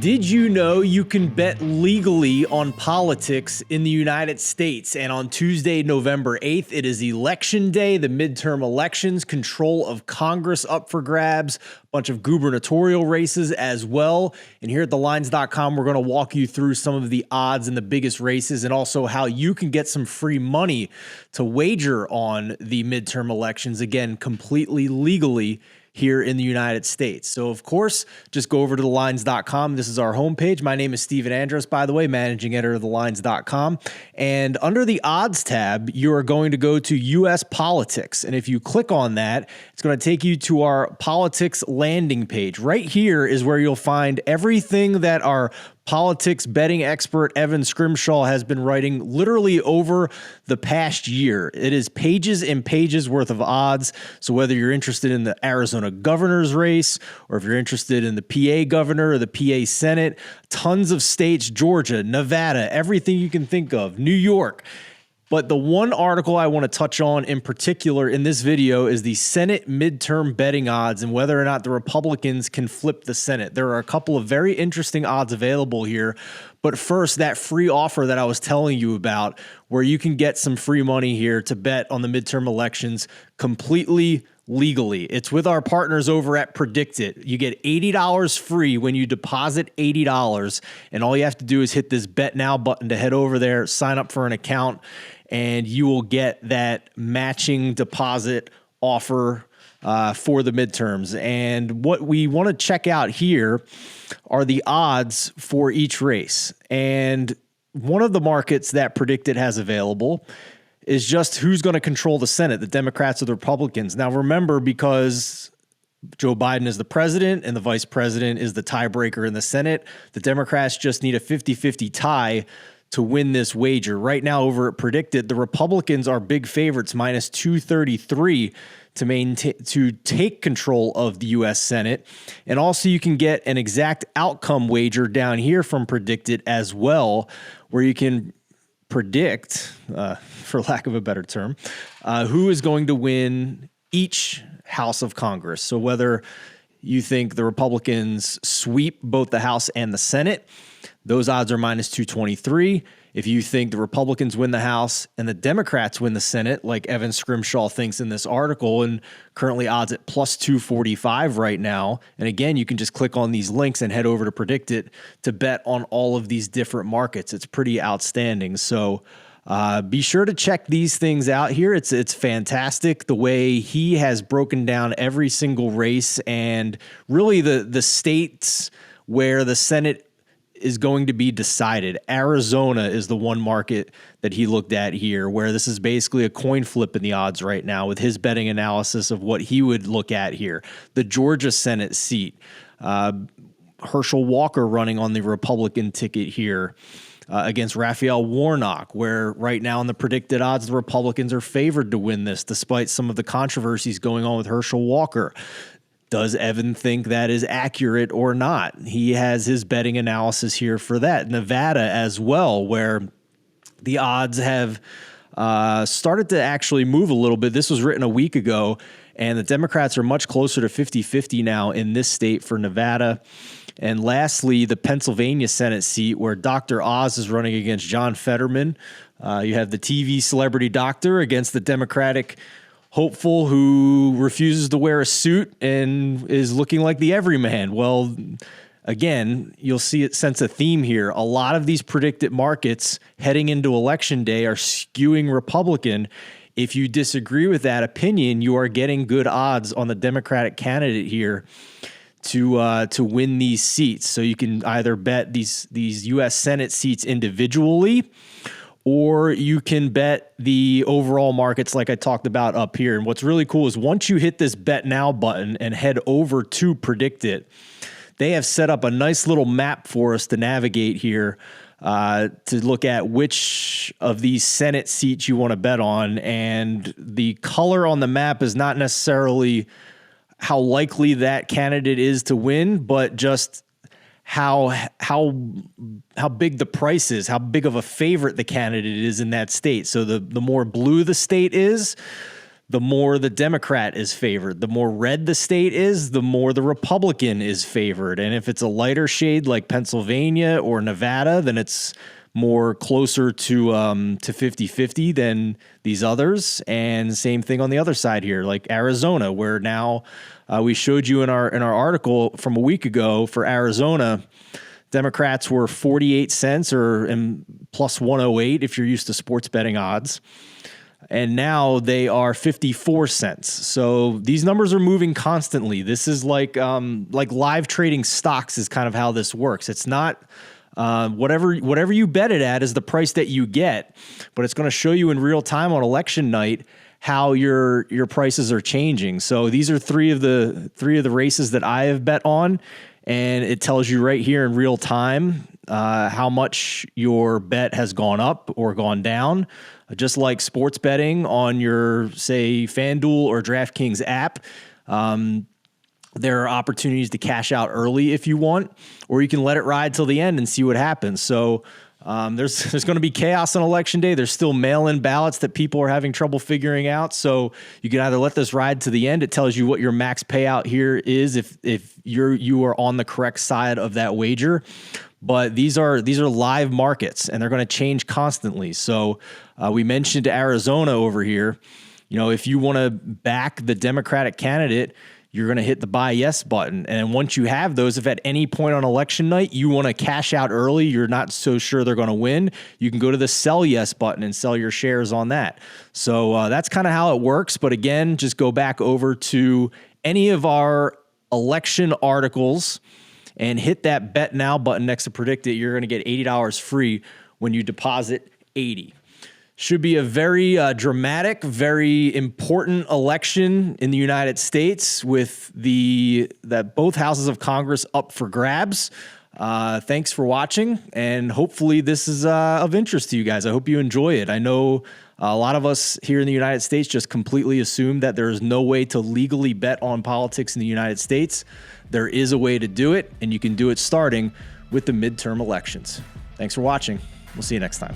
Did you know you can bet legally on politics in the United States? And on Tuesday, November 8th, it is election day, the midterm elections, control of Congress up for grabs, a bunch of gubernatorial races as well. And here at TheLines.com, we're going to walk you through some of the odds in the biggest races and also how you can get some free money to wager on the midterm elections, again, completely legally here in the United States. So, of course, just go over to TheLines.com. This is our homepage. My name is Stephen Andress, by the way, managing editor of TheLines.com. And under the odds tab, you are going to go to U.S. politics. And if you click on that, it's going to take you to our politics landing page. Right here is where you'll find everything that our politics betting expert Evan Scrimshaw has been writing literally over the past year. It is pages and pages worth of odds. So whether you're interested in the Arizona governor's race, or if you're interested in the PA governor or the PA Senate, tons of states, Georgia, Nevada, everything you can think of, New York. But the one article I want to touch on in particular in this video is the Senate midterm betting odds and whether or not the Republicans can flip the Senate. There are a couple of very interesting odds available here. But first, that free offer that I was telling you about, where you can get some free money here to bet on the midterm elections completely legally. It's with our partners over at PredictIt. You get $80 free when you deposit $80, and all you have to do is hit this Bet Now button to head over there, sign up for an account, and you will get that matching deposit offer for the midterms. And what we want to check out here are the odds for each race. And one of the markets that PredictIt has available is just who's going to control the Senate, the Democrats or the Republicans. Now, remember, because Joe Biden is the president and the vice president is the tiebreaker in the Senate, the Democrats just need a 50-50 tie to win this wager. Right now, over at PredictIt, the Republicans are big favorites, minus 233 to take control of the U.S. Senate. And also, you can get an exact outcome wager down here from PredictIt as well, where you can predict, for lack of a better term, who is going to win each House of Congress. So whether you think the Republicans sweep both the House and the Senate, those odds are minus 223. If you think the Republicans win the House and the Democrats win the Senate, like Evan Scrimshaw thinks in this article, and currently odds at plus 245 right now. And again, you can just click on these links and head over to PredictIt to bet on all of these different markets. It's pretty outstanding. So be sure to check these things out here. It's fantastic the way he has broken down every single race and really the states where the Senate is going to be decided. Arizona is the one market that he looked at here, where this is basically a coin flip in the odds right now with his betting analysis of what he would look at here. The Georgia Senate seat, Herschel Walker running on the Republican ticket here against Raphael Warnock, where right now in the predicted odds, the Republicans are favored to win this, despite some of the controversies going on with Herschel Walker. Does Evan think that is accurate or not? He has his betting analysis here for that. Nevada as well, where the odds have started to actually move a little bit. This was written a week ago, and the Democrats are much closer to 50-50 now in this state for Nevada. And lastly, the Pennsylvania Senate seat, where Dr. Oz is running against John Fetterman. You have the TV celebrity doctor against the Democratic hopeful who refuses to wear a suit and is looking like the everyman. Well, again, you'll sense a theme here. A lot of these predicted markets heading into election day are skewing Republican. If you disagree with that opinion, you are getting good odds on the Democratic candidate here to win these seats. So you can either bet these U.S. Senate seats individually, or you can bet the overall markets like I talked about up here. And what's really cool is once you hit this Bet Now button and head over to PredictIt, they have set up a nice little map for us to navigate here to look at which of these Senate seats you want to bet on. And the color on the map is not necessarily how likely that candidate is to win, but just how big the price is, how big of a favorite the candidate is in that state. So the more blue the state is, the more the Democrat is favored. The more red the state is, the more the Republican is favored. And if it's a lighter shade like Pennsylvania or Nevada, then it's more closer to 50-50 than these others. And same thing on the other side here, like Arizona, where now we showed you in our article from a week ago for Arizona, Democrats were 48 cents or plus 108 if you're used to sports betting odds. And now they are 54 cents. So these numbers are moving constantly. This is like live trading stocks is kind of how this works. It's not whatever you bet it at is the price that you get, but it's going to show you in real time on election night how your prices are changing. So these are three of the races that I have bet on, and it tells you right here in real time how much your bet has gone up or gone down. Just like sports betting on your, say, FanDuel or DraftKings app, there are opportunities to cash out early if you want, or you can let it ride till the end and see what happens. So there's going to be chaos on election day. There's still mail-in ballots that people are having trouble figuring out. So you can either let this ride to the end. It tells you what your max payout here is if you are on the correct side of that wager. But these are live markets, and they're going to change constantly. So we mentioned Arizona over here. You know, if you want to back the Democratic candidate, you're going to hit the buy yes button. And once you have those, if at any point on election night you want to cash out early, you're not so sure they're going to win, you can go to the sell yes button and sell your shares on that. So that's kind of how it works. But again, just go back over to any of our election articles and hit that bet now button next to predict it. You're going to get $80 free when you deposit $80. Should be a very dramatic, very important election in the United States with that both houses of Congress up for grabs. Thanks for watching, and hopefully this is of interest to you guys. I hope you enjoy it. I know a lot of us here in the United States just completely assume that there is no way to legally bet on politics in the United States. There is a way to do it, and you can do it starting with the midterm elections. Thanks for watching. We'll see you next time.